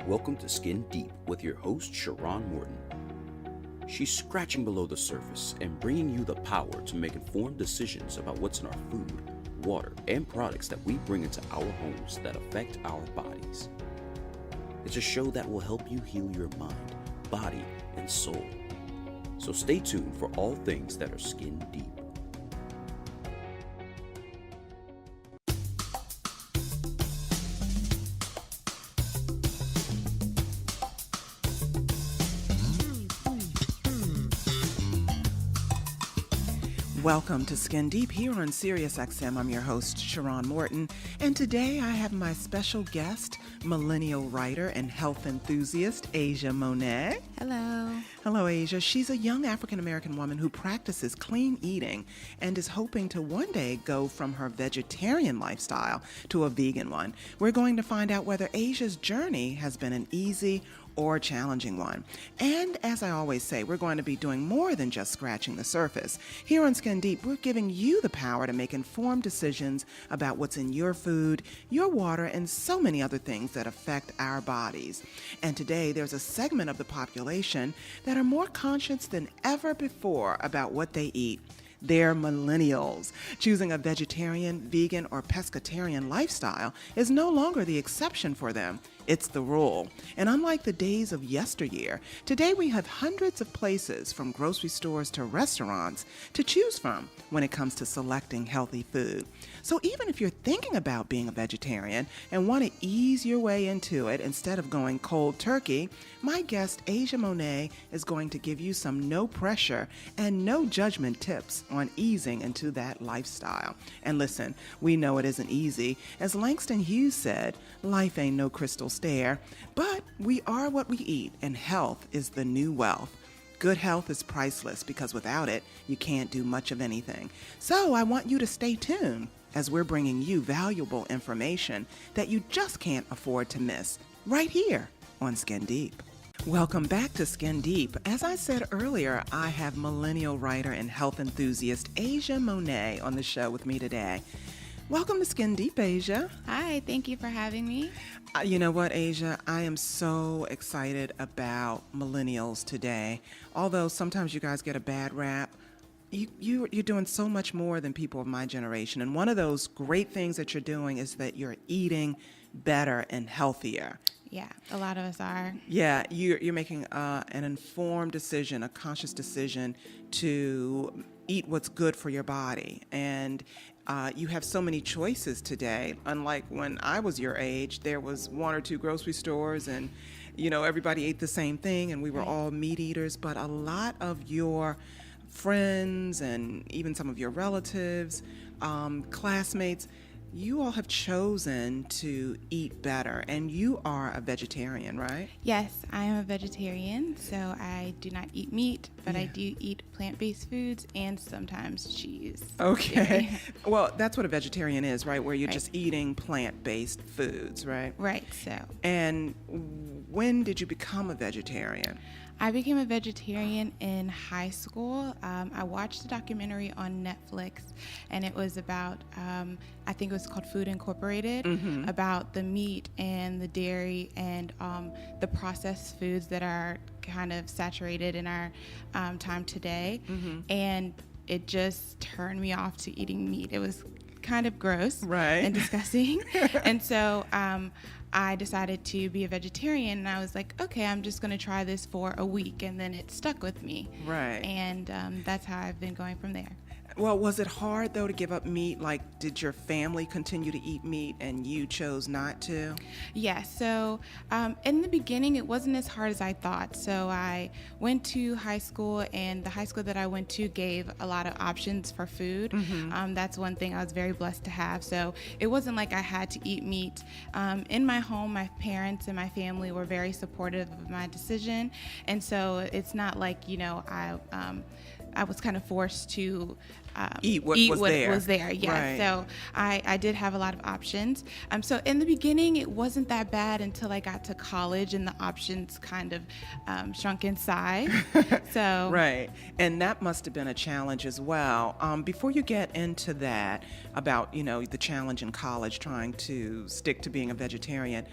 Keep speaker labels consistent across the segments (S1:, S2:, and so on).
S1: Welcome to Skin Deep with your host, Sharrarne Morton. She's scratching below the surface and bringing you the power to make informed decisions about what's in our food, water, and products that we bring into our homes that affect our bodies. It's a show that will help you heal your mind, body, and soul. So stay tuned for all things that are skin deep.
S2: Welcome to Skin Deep here on Sirius XM. I'm your host, Sharrarne Morton, and today I have my special guest, millennial writer and health enthusiast, Aysias Monet.
S3: Hello.
S2: Hello, Aysias. She's a young African-American woman who practices clean eating and is hoping to one day go from her vegetarian lifestyle to a vegan one. We're going to find out whether Aysia's journey has been an easy or a challenging one. And as I always say, we're going to be doing more than just scratching the surface. Here on Skin Deep, we're giving you the power to make informed decisions about what's in your food, your water, and so many other things that affect our bodies. And today, there's a segment of the population that are more conscious than ever before about what they eat. They're millennials. Choosing a vegetarian, vegan, or pescatarian lifestyle is no longer the exception for them. It's the rule. And unlike the days of yesteryear, today we have hundreds of places, from grocery stores to restaurants, to choose from when it comes to selecting healthy food. So even if you're thinking about being a vegetarian and want to ease your way into it instead of going cold turkey, my guest Aysias Monet is going to give you some no pressure and no judgment tips on easing into that lifestyle. And listen, we know it isn't easy. As Langston Hughes said, life ain't no crystal stair, but we are what we eat, and health is the new wealth. Good health is priceless because without it, you can't do much of anything. So I want you to stay tuned as we're bringing you valuable information that you just can't afford to miss right here on Skin Deep. Welcome back to Skin Deep. As I said earlier, I have millennial writer and health enthusiast Aysias Monet on the show with me today. Welcome to Skin Deep, Aysias.
S3: Hi, thank you for having me.
S2: You know what, Aysias? I am so excited about millennials today. Although sometimes you guys get a bad rap, you're doing so much more than people of my generation. And one of those great things that you're doing is that you're eating better and healthier.
S3: Yeah, a lot of us are.
S2: Yeah, you're making an informed decision, a conscious decision to eat what's good for your body. And you have so many choices today. Unlike when I was your age, there was one or two grocery stores and, everybody ate the same thing and we were all meat eaters. But a lot of your friends and even some of your relatives, classmates, you all have chosen to eat better, and you are a vegetarian, right?
S3: Yes, I am a vegetarian, so I do not eat meat, but I do eat plant-based foods and sometimes cheese.
S2: Okay. Well, that's what a vegetarian is, right? Where you're just eating plant-based foods, right?
S3: Right, so.
S2: And when did you become a vegetarian?
S3: I became a vegetarian in high school. I watched a documentary on Netflix, and it was about, I think it was called Food Incorporated, about the meat and the dairy and the processed foods that are kind of saturated in our time today. And it just turned me off to eating meat. It was kind of gross and disgusting. And so I decided to be a vegetarian, and I was like, okay, I'm just going to try this for a week, and then it stuck with me.
S2: Right.
S3: And that's how I've been going from there.
S2: Well, was it hard, though, to give up meat? Like, did your family continue to eat meat and you chose not to?
S3: Yeah, so in the beginning, it wasn't as hard as I thought. So I went to high school, and the high school that I went to gave a lot of options for food. That's one thing I was very blessed to have. So it wasn't like I had to eat meat. In my home, my parents and my family were very supportive of my decision. And so it's not like, I was kind of forced to
S2: eat what
S3: was there. Yeah.
S2: Right.
S3: So I did have a lot of options. So in the beginning, it wasn't that bad until I got to college and the options kind of shrunk in size. So
S2: Right. And that must have been a challenge as well. Before you get into that about, the challenge in college trying to stick to being a vegetarian,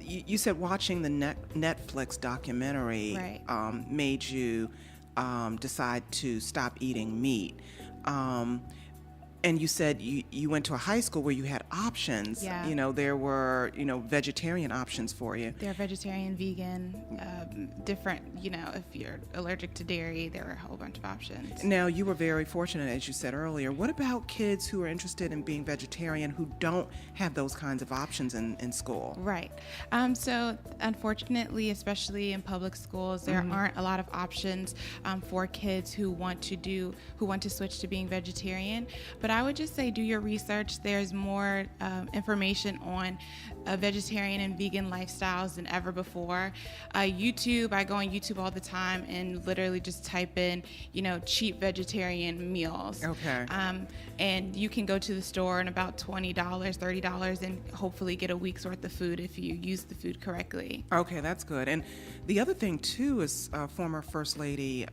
S2: You said watching the Netflix documentary
S3: Right.
S2: made you decide to stop eating meat. And you said you went to a high school where you had options.
S3: Yeah.
S2: There were, vegetarian options for you.
S3: They're vegetarian, vegan, different, if you're allergic to dairy, there are a whole bunch of options.
S2: Now, you were very fortunate, as you said earlier. What about kids who are interested in being vegetarian who don't have those kinds of options in school?
S3: Right. So unfortunately, especially in public schools, there aren't a lot of options for kids who want to switch to being vegetarian. But I would just say do your research. There's more information on vegetarian and vegan lifestyles than ever before. YouTube, I go on YouTube all the time and literally just type in, cheap vegetarian meals.
S2: Okay.
S3: And you can go to the store and about $20, $30 and hopefully get a week's worth of food if you use the food correctly.
S2: Okay, that's good. And the other thing, too, is former First Lady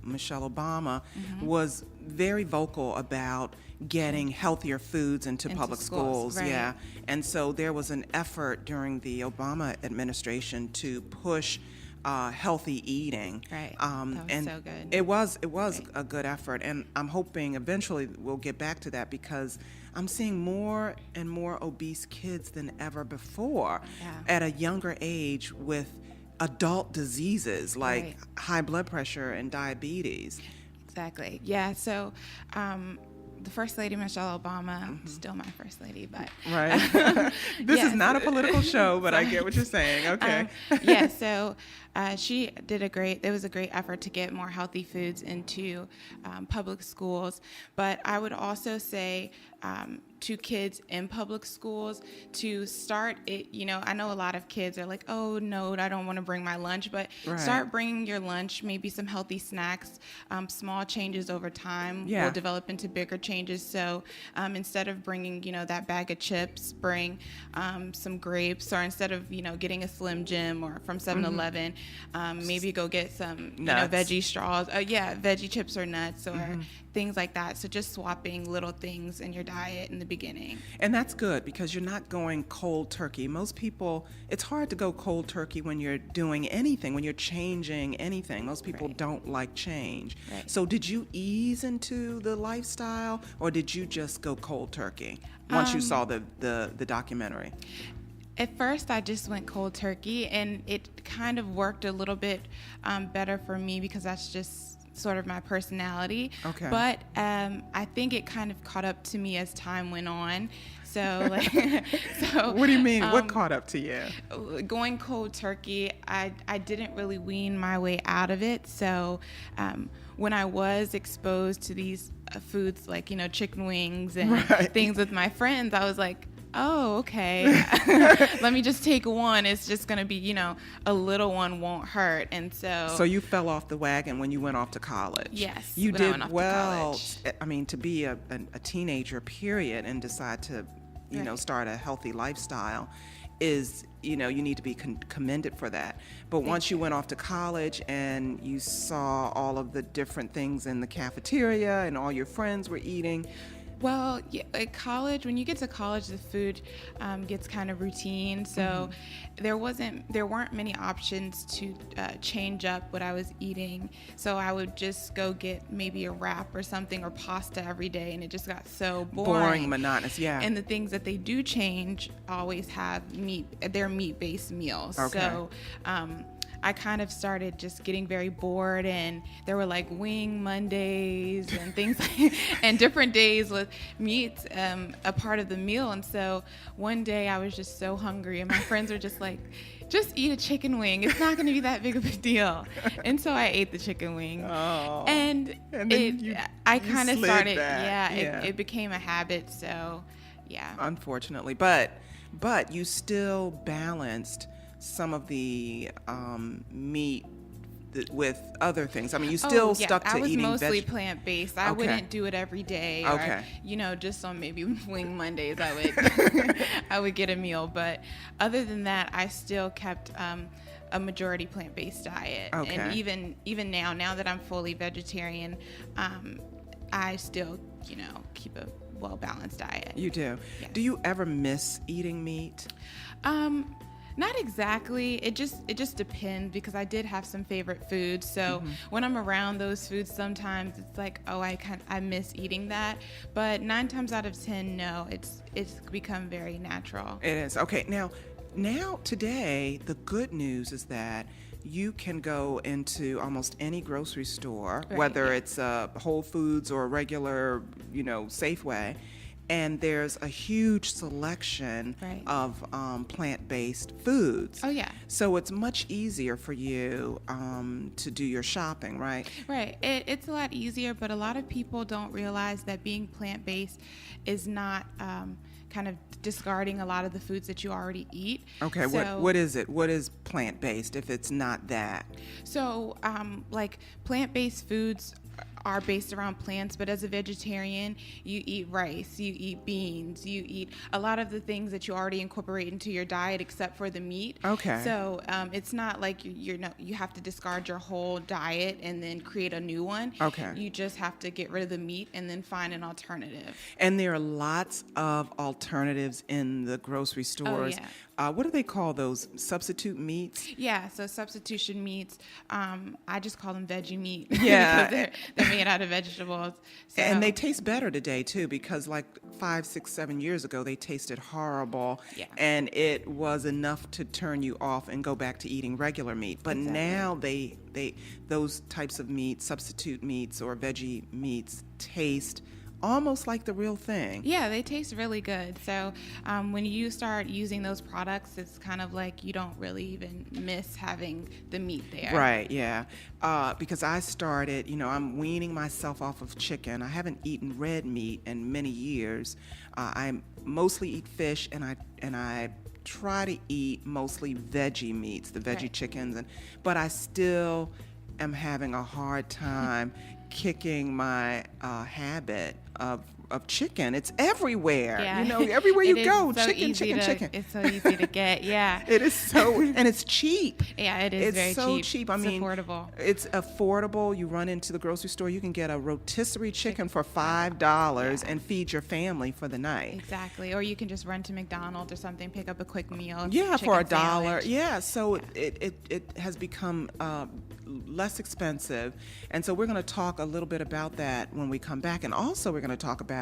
S2: Michelle Obama was very vocal about getting healthier foods into public schools.
S3: Right.
S2: Yeah. And so there was an effort during the Obama administration to push healthy eating.
S3: Right. That was
S2: and
S3: so good.
S2: It was
S3: Right.
S2: a good effort, and I'm hoping eventually we'll get back to that because I'm seeing more and more obese kids than ever before at a younger age with adult diseases like
S3: Right.
S2: high blood pressure and diabetes.
S3: Exactly. Yeah. So, the First Lady Michelle Obama, still my First Lady, but
S2: Right. This
S3: yes.
S2: is not a political show, but I get what you're saying. Okay.
S3: Yeah. So she did there was a great effort to get more healthy foods into public schools. But I would also say to kids in public schools to start it. I know a lot of kids are like, oh no, I don't want to bring my lunch, but
S2: Right.
S3: start bringing your lunch, maybe some healthy snacks. Small changes over time will develop into bigger changes. So instead of bringing, that bag of chips, bring some grapes, or instead of, getting a Slim Jim or from 7-Eleven, maybe go get some, veggie straws. Veggie chips or nuts or things like that. So just swapping little things in your diet in the beginning.
S2: And that's good because you're not going cold turkey. Most people, it's hard to go cold turkey when you're doing anything, when you're changing anything. Most people
S3: Right.
S2: don't like change.
S3: Right.
S2: So did you ease into the lifestyle or did you just go cold turkey once you saw the documentary?
S3: At first, I just went cold turkey, and it kind of worked a little bit better for me because that's just sort of my personality.
S2: Okay.
S3: But I think it kind of caught up to me as time went on. So,
S2: What do you mean? What caught up to you?
S3: Going cold turkey, I didn't really wean my way out of it. So when I was exposed to these foods like, chicken wings and
S2: Right.
S3: things with my friends, I was like, oh, okay. Let me just take one. It's just going to be, a little one won't hurt. And so
S2: you fell off the wagon when you went off to college.
S3: Yes,
S2: You
S3: when I
S2: did
S3: went off to
S2: well.
S3: college.
S2: I mean, to be a teenager, period, and decide to,
S3: Right.
S2: start a healthy lifestyle is, you need to be commended for that. But once you went off to college and you saw all of the different things in the cafeteria and all your friends were eating.
S3: Well, yeah, at college, when you get to college, the food gets kind of routine. So there weren't many options to change up what I was eating. So I would just go get maybe a wrap or something or pasta every day, and it just got so boring.
S2: Monotonous, yeah.
S3: And the things that they do change always have meat. They're meat-based meals.
S2: Okay.
S3: So I kind of started just getting very bored, and there were like wing Mondays and things and different days with meat a part of the meal. And so one day I was just so hungry, and my friends were just like, just eat a chicken wing. It's not going to be that big of a deal. And so I ate the chicken wing.
S2: Oh.
S3: And
S2: then
S3: I
S2: you
S3: kind of
S2: slid
S3: started,
S2: back.
S3: it became a habit. So, yeah.
S2: Unfortunately, but you still balanced some of the meat with other things. I mean, you still stuck to eating
S3: I was mostly plant-based. I
S2: Okay.
S3: wouldn't do it every day.
S2: Okay.
S3: Or, just on maybe wing Mondays, I would get a meal. But other than that, I still kept a majority plant-based diet.
S2: Okay.
S3: And even now that I'm fully vegetarian, I still, keep a well-balanced diet.
S2: You do.
S3: Yes.
S2: Do you ever miss eating meat?
S3: Not exactly. It just depends, because I did have some favorite foods. So when I'm around those foods, sometimes it's like, oh, I miss eating that. But 9 times out of 10, no, it's become very natural.
S2: It is. Okay, now today, the good news is that you can go into almost any grocery store,
S3: Right,
S2: whether
S3: yeah.
S2: it's Whole Foods or a regular, Safeway, and there's a huge selection
S3: Right.
S2: of plant-based foods.
S3: Oh, yeah.
S2: So it's much easier for you to do your shopping, right?
S3: Right. It's a lot easier, but a lot of people don't realize that being plant-based is not kind of discarding a lot of the foods that you already eat.
S2: Okay,
S3: So,
S2: what is it? What is plant-based if it's not that?
S3: So, like plant-based foods are based around plants, but as a vegetarian, you eat rice, you eat beans, you eat a lot of the things that you already incorporate into your diet, except for the meat.
S2: Okay.
S3: So it's not like you have to discard your whole diet and then create a new one.
S2: Okay.
S3: You just have to get rid of the meat and then find an alternative.
S2: And there are lots of alternatives in the grocery stores.
S3: yeah.
S2: What do they call those? Substitute meats?
S3: Yeah, so substitution meats, I just call them veggie meat.
S2: Yeah.
S3: because they're made out of vegetables. So,
S2: And they taste better today, too, because like 5, 6, 7 years ago, they tasted horrible.
S3: Yeah.
S2: And it was enough to turn you off and go back to eating regular meat. But
S3: Exactly.
S2: now those types of meats, substitute meats or veggie meats, taste almost like the real thing.
S3: Yeah, they taste really good. So when you start using those products, it's kind of like you don't really even miss having the meat there.
S2: Right, yeah. Because I started, I'm weaning myself off of chicken. I haven't eaten red meat in many years. I mostly eat fish, and I try to eat mostly veggie meats, the veggie
S3: Right.
S2: chickens, but I still am having a hard time kicking my habit of chicken. It's everywhere.
S3: Yeah.
S2: Everywhere you
S3: It is
S2: go,
S3: so
S2: chicken,
S3: easy
S2: chicken, chicken.
S3: It's so easy to get. Yeah.
S2: It is so, and it's cheap.
S3: Yeah, it is
S2: It's
S3: very
S2: so
S3: cheap.
S2: cheap. I
S3: It's
S2: mean,
S3: affordable.
S2: It's affordable. You run into the grocery store, you can get a rotisserie chicken for $5 and feed your family for the night.
S3: Exactly. Or you can just run to McDonald's or something, pick up a quick meal.
S2: Yeah, for
S3: chicken
S2: $1.
S3: sandwich.
S2: Yeah, so it has become less expensive, and so we're going to talk a little bit about that when we come back, and also we're going to talk about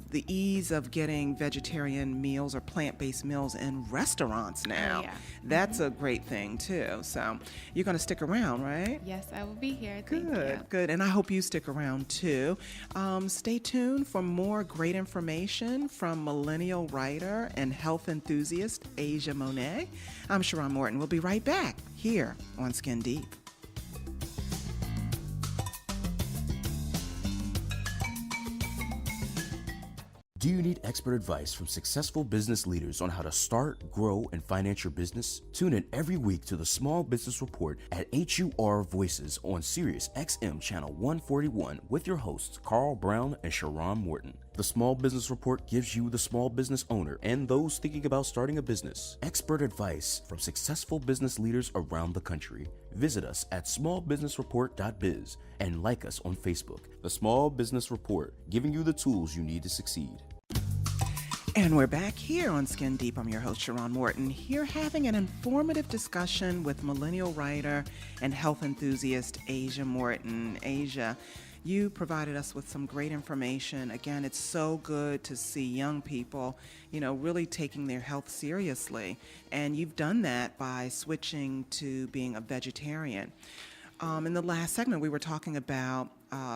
S2: the ease of getting vegetarian meals or plant-based meals in restaurants now.
S3: Oh, yeah.
S2: That's a great thing too. So you're going to stick around, right?
S3: Yes, I will be here. Thank you.
S2: Good. And I hope you stick around too. Stay tuned for more great information from millennial writer and health enthusiast Asia Monet. I'm Sharrarne Morton. We'll be right back here on Skin Deep.
S1: Do you need expert advice from successful business leaders on how to start, grow, and finance your business? Tune in every week to the Small Business Report at HUR Voices on Sirius XM Channel 141 with your hosts Carl Brown and Sharrarne Morton. The Small Business Report gives you, the small business owner, and those thinking about starting a business, expert advice from successful business leaders around the country. Visit us at smallbusinessreport.biz and like us on Facebook. The Small Business Report, giving you the tools you need to succeed.
S2: And we're back here on Skin Deep. I'm your host, Sharrarne Morton, here having an informative discussion with millennial writer and health enthusiast Asia Morton. Asia, you provided us with some great information. Again, it's so good to see young people, really taking their health seriously. And you've done that by switching to being a vegetarian. In the last segment, we were talking about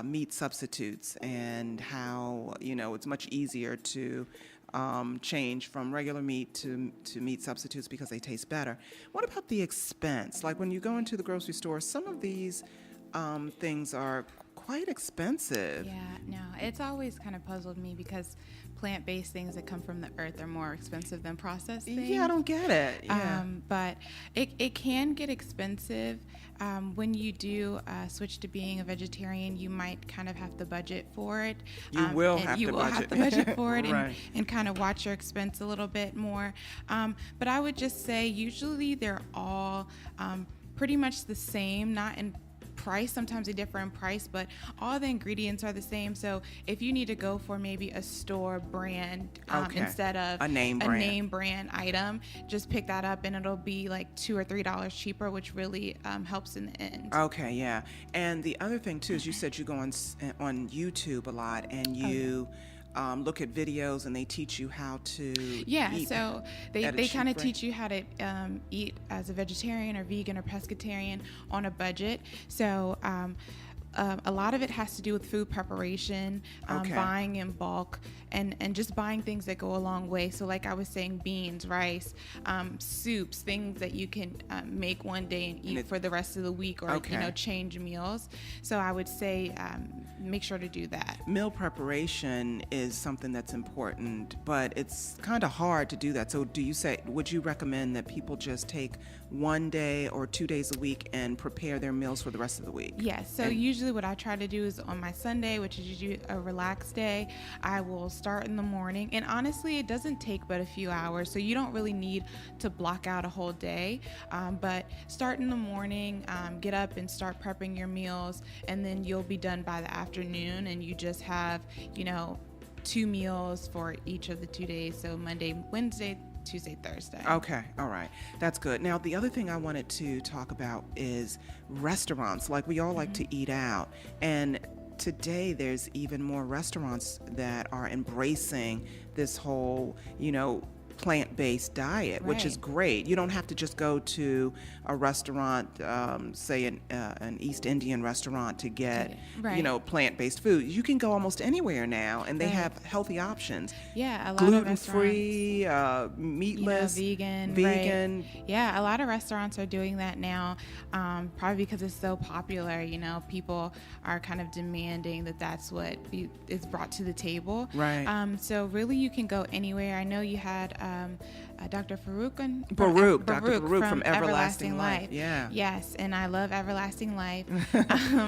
S2: meat substitutes and how, it's much easier to change from regular meat to meat substitutes because they taste better. What about the expense? Like when you go into the grocery store, some of these things are quite expensive.
S3: Yeah, no, it's always kind of puzzled me because plant-based things that come from the earth are more expensive than processed things.
S2: Yeah, I don't get it. Yeah.
S3: But it can get expensive. When you do switch to being a vegetarian, you might kind of have to budget for it.
S2: You will
S3: and
S2: have
S3: you
S2: to
S3: will
S2: budget.
S3: have to budget for it
S2: Right.
S3: and kind of watch your expense a little bit more. But I would just say usually they're all pretty much the same, not in price. Sometimes they differ in price, but all the ingredients are the same. So if you need to go for maybe a store brand instead of
S2: a name
S3: brand item, just pick that up and it'll be like $2 or $3 cheaper, which really helps in the end.
S2: Okay, yeah. And the other thing too is you said you go on YouTube a lot and you look at videos and they teach you how to eat.
S3: So they kind of teach you how to eat as a vegetarian or vegan or pescatarian on a budget. So a lot of it has to do with food preparation, buying in bulk, and just buying things that go a long way. So like I was saying, beans, rice, soups, things that you can make one day and eat for the rest of the week, or change meals. So I would say make sure to do that.
S2: Meal preparation is something that's important, but it's kind of hard to do that. So would you recommend that people just take one day or 2 days a week and prepare their meals for the rest of the week?
S3: Yes. So usually what I try to do is on my Sunday, which is usually a relaxed day, I will start in the morning. And honestly, it doesn't take but a few hours. So you don't really need to block out a whole day. But start in the morning, get up and start prepping your meals. And then you'll be done by the afternoon. And you just have, 2 meals for each of the 2 days. So Monday, Wednesday, Tuesday, Thursday.
S2: Okay, all right. That's good. Now, the other thing I wanted to talk about is restaurants. Like, we all like to eat out. And today, there's even more restaurants that are embracing this whole, plant-based diet, which is great. You don't have to just go to a restaurant, say an East Indian restaurant, to get plant-based food. You can go almost anywhere now, and they have healthy options.
S3: Yeah, a lot
S2: gluten-free, meatless,
S3: vegan. Right. Yeah, a lot of restaurants are doing that now, probably because it's so popular. People are kind of demanding that that's what is brought to the table.
S2: Right.
S3: So really, you can go anywhere. I know you had Dr.
S2: Dr. Farouk from Everlasting Life. Yeah.
S3: Yes, and I love Everlasting Life.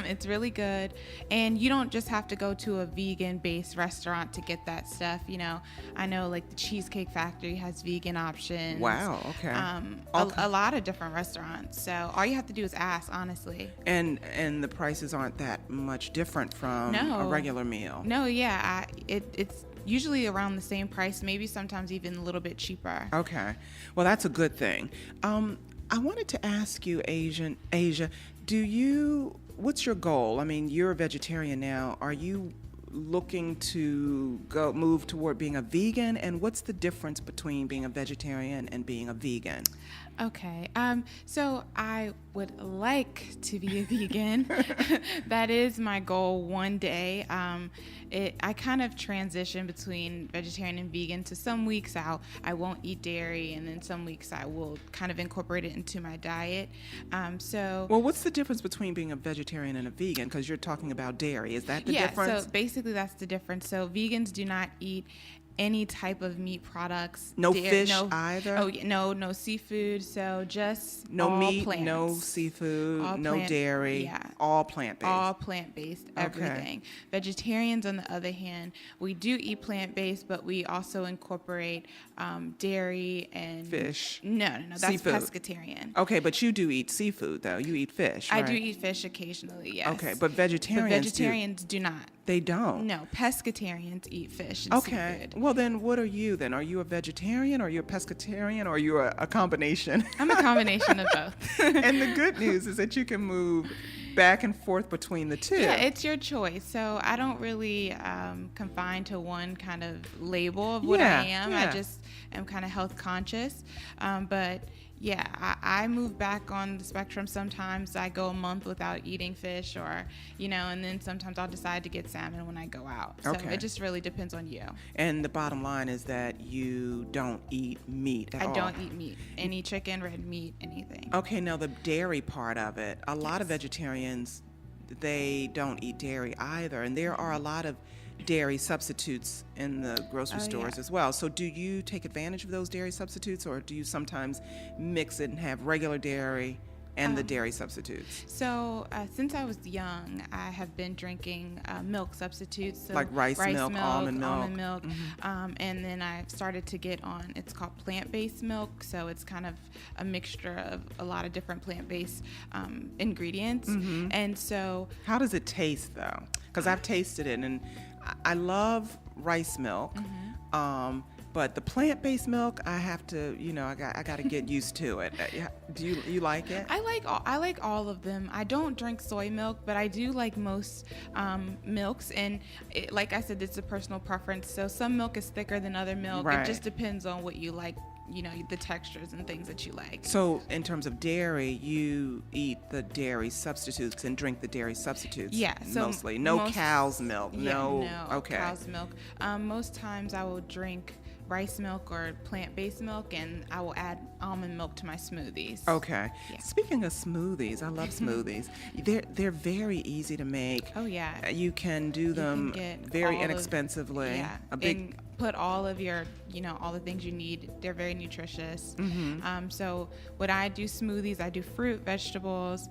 S3: It's really good. And you don't just have to go to a vegan-based restaurant to get that stuff. I know like the Cheesecake Factory has vegan options.
S2: Wow, okay.
S3: A lot of different restaurants. So all you have to do is ask, honestly.
S2: And the prices aren't that much different from a regular meal.
S3: No, yeah. It's usually around the same price, maybe sometimes even a little bit cheaper.
S2: Okay. Well, that's a good thing. I wanted to ask you, Asia, what's your goal? I mean, you're a vegetarian now. Are you looking to move toward being a vegan? And what's the difference between being a vegetarian and being a vegan?
S3: Okay. So I would like to be a vegan. That is my goal one day. I kind of transition between vegetarian and vegan. So some weeks I won't eat dairy, and then some weeks I will kind of incorporate it into my diet.
S2: Well, what's the difference between being a vegetarian and a vegan? Because you're talking about dairy. Is that the difference?
S3: Yeah, so basically that's the difference. So vegans do not eat any type of meat products.
S2: No fish either?
S3: Oh, no seafood. So just
S2: no
S3: all
S2: meat,
S3: plants.
S2: no seafood, no dairy.
S3: Yeah.
S2: All plant-based.
S3: All plant-based, everything. Okay. Vegetarians, on the other hand, we do eat plant-based, but we also incorporate dairy and
S2: fish.
S3: No, that's
S2: seafood.
S3: Pescatarian.
S2: Okay, but you do eat seafood, though. You eat fish, right?
S3: I do eat fish occasionally, yes.
S2: Okay, but vegetarians
S3: do not.
S2: They don't?
S3: No, pescatarians eat fish and seafood.
S2: Well, then what are you then? Are you a vegetarian, or are you a pescatarian, or are you a combination?
S3: I'm a combination of both.
S2: And the good news is that you can move back and forth between the two.
S3: Yeah, it's your choice. So I don't really confine to one kind of label of what I am. I just am kind of health conscious. But yeah, I move back on the spectrum. Sometimes I go a month without eating fish, or, and then sometimes I'll decide to get salmon when I go out. So it just really depends on you.
S2: And the bottom line is that you don't eat meat at all.
S3: I don't eat meat. Any chicken, red meat, anything.
S2: Okay, now the dairy part of it. A lot of vegetarians, they don't eat dairy either. And there are a lot of dairy substitutes in the grocery stores as well. So do you take advantage of those dairy substitutes, or do you sometimes mix it and have regular dairy and the dairy substitutes?
S3: So since I was young, I have been drinking milk substitutes, so
S2: like rice milk, almond milk.
S3: And then I started to get on, it's called plant-based milk, so it's kind of a mixture of a lot of different plant-based ingredients. And so
S2: how does it taste though? Because I've tasted it, and I love rice milk. But the plant-based milk, I have to, I got to get used to it. Do you like it?
S3: I like all of them. I don't drink soy milk, but I do like most milks. And like I said, it's a personal preference. So some milk is thicker than other milk.
S2: Right.
S3: It just depends on what you like, the textures and things that you like.
S2: So in terms of dairy, you eat the dairy substitutes and drink the dairy substitutes.
S3: Yeah, so
S2: mostly. No cow's milk.
S3: Yeah, no
S2: Okay.
S3: cow's milk. Most times I will drink rice milk or plant-based milk, and I will add almond milk to my smoothies.
S2: Okay.
S3: Yeah.
S2: Speaking of smoothies, I love smoothies. They're very easy to make.
S3: Oh yeah.
S2: You can do them very inexpensively.
S3: And put all of your, all the things you need. They're very nutritious. So when I do smoothies, I do fruit, vegetables.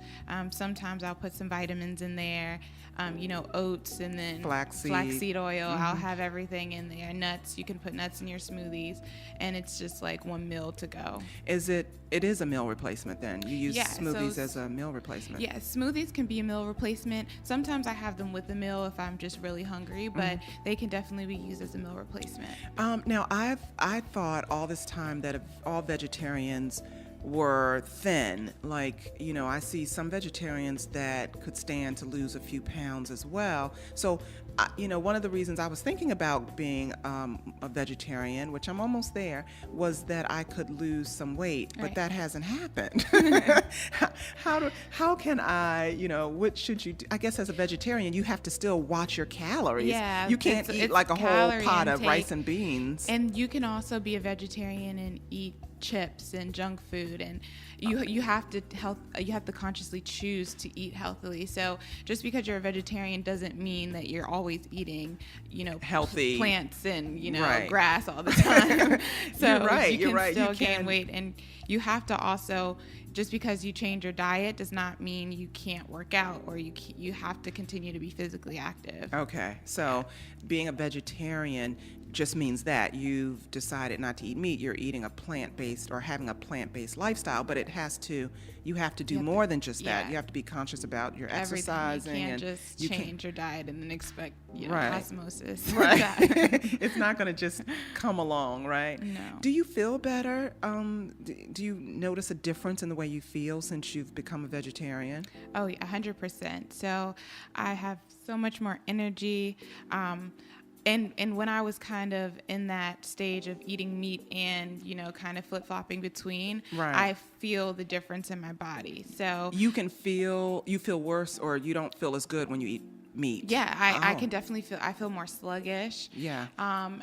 S3: Sometimes I'll put some vitamins in there. Oats, and then flaxseed oil. I'll have everything in there. Nuts, you can put nuts in your smoothies, and it's just like one meal to go.
S2: It is a meal replacement then? You use smoothies as a meal replacement?
S3: Yeah, smoothies can be a meal replacement. Sometimes I have them with the meal if I'm just really hungry, but they can definitely be used as a meal replacement.
S2: Now, I thought all this time that if all vegetarians were thin, I see some vegetarians that could stand to lose a few pounds as well. So, one of the reasons I was thinking about being a vegetarian, which I'm almost there, was that I could lose some weight, but that hasn't happened. How can I, what should you do? I guess as a vegetarian, you have to still watch your calories.
S3: Yeah,
S2: you can't eat like a whole pot of rice and beans.
S3: And you can also be a vegetarian and eat chips and junk food, and you have to consciously choose to eat healthily. So just because you're a vegetarian doesn't mean that you're always eating
S2: healthy
S3: plants and grass all the time. So
S2: you're right.
S3: You can still gain weight, and you have to also, just because you change your diet does not mean you can't work out, or you have to continue to be physically active.
S2: Okay, so being a vegetarian just means that you've decided not to eat meat. You're eating a plant-based or having a plant-based lifestyle, but you have to do more than just that. You have to be conscious about your exercising.
S3: You can't just change your diet and then expect osmosis.
S2: Right. It's not going to just come along, right?
S3: No.
S2: Do you feel better? Do you notice a difference in the way you feel since you've become a vegetarian?
S3: Oh, 100%. So I have so much more energy. And when I was kind of in that stage of eating meat and, kind of flip-flopping between, I feel the difference in my body. So
S2: you feel worse, or you don't feel as good when you eat meat?
S3: Yeah, I can definitely feel more sluggish.
S2: Yeah.
S3: I'm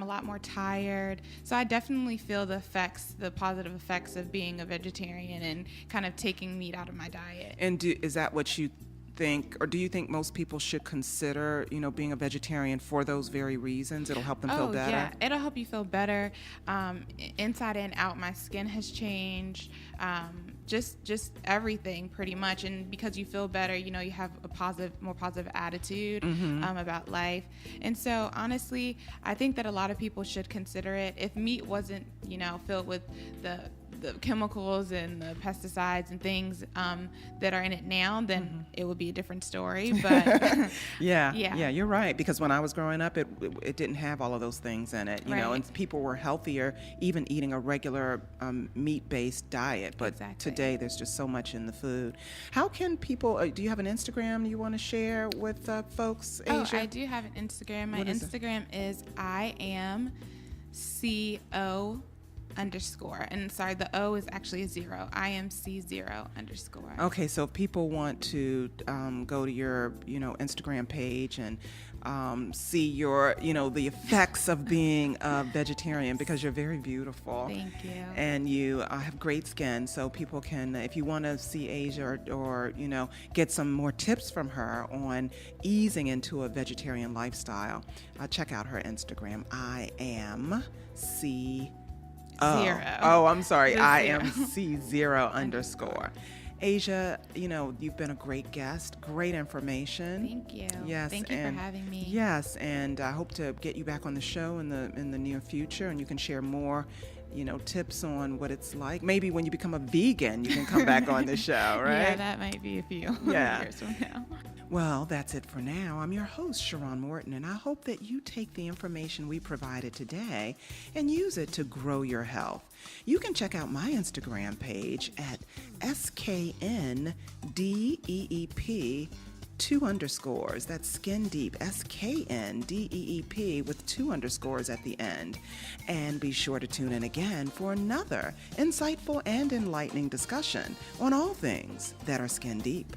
S3: a lot more tired. So I definitely feel the positive effects of being a vegetarian and kind of taking meat out of my diet.
S2: And is that what you think, or do you think most people should consider, being a vegetarian for those very reasons? It'll help them feel better?
S3: Yeah, it'll help you feel better. Inside and out, my skin has changed. Just everything pretty much. And because you feel better, you have a more positive attitude about life. And so honestly, I think that a lot of people should consider it. If meat wasn't, filled with the chemicals and the pesticides and things that are in it now, then it would be a different story. But
S2: yeah, you're right. Because when I was growing up, it didn't have all of those things in it, and people were healthier even eating a regular meat-based diet. But today, there's just so much in the food. How can people? Do you have an Instagram you want to share with folks, Asia?
S3: Oh, I do have an Instagram. My Instagram is IamCO_. And sorry, the O is actually a 0. IamC0_.
S2: Okay, so if people want to go to your, Instagram page and see your, the effects of being a vegetarian, because you're very beautiful.
S3: Thank you.
S2: And you have great skin, so people can, if you want to see Asia or get some more tips from her on easing into a vegetarian lifestyle, check out her Instagram. IamC0.
S3: Zero.
S2: Oh, I'm sorry. IamC0_. Asia, you've been a great guest, great information.
S3: Thank you.
S2: Yes,
S3: Thank you for having me.
S2: Yes, and I hope to get you back on the show in the near future, and you can share more, tips on what it's like. Maybe when you become a vegan, you can come back on the show, right?
S3: Yeah, that might be a few years from now.
S2: Well, that's it for now. I'm your host, Sharrarne Morton, and I hope that you take the information we provided today and use it to grow your health. You can check out my Instagram page at SKNDEEP, 2_. That's Skin Deep, SKNDEEP with 2_ at the end. And be sure to tune in again for another insightful and enlightening discussion on all things that are skin deep.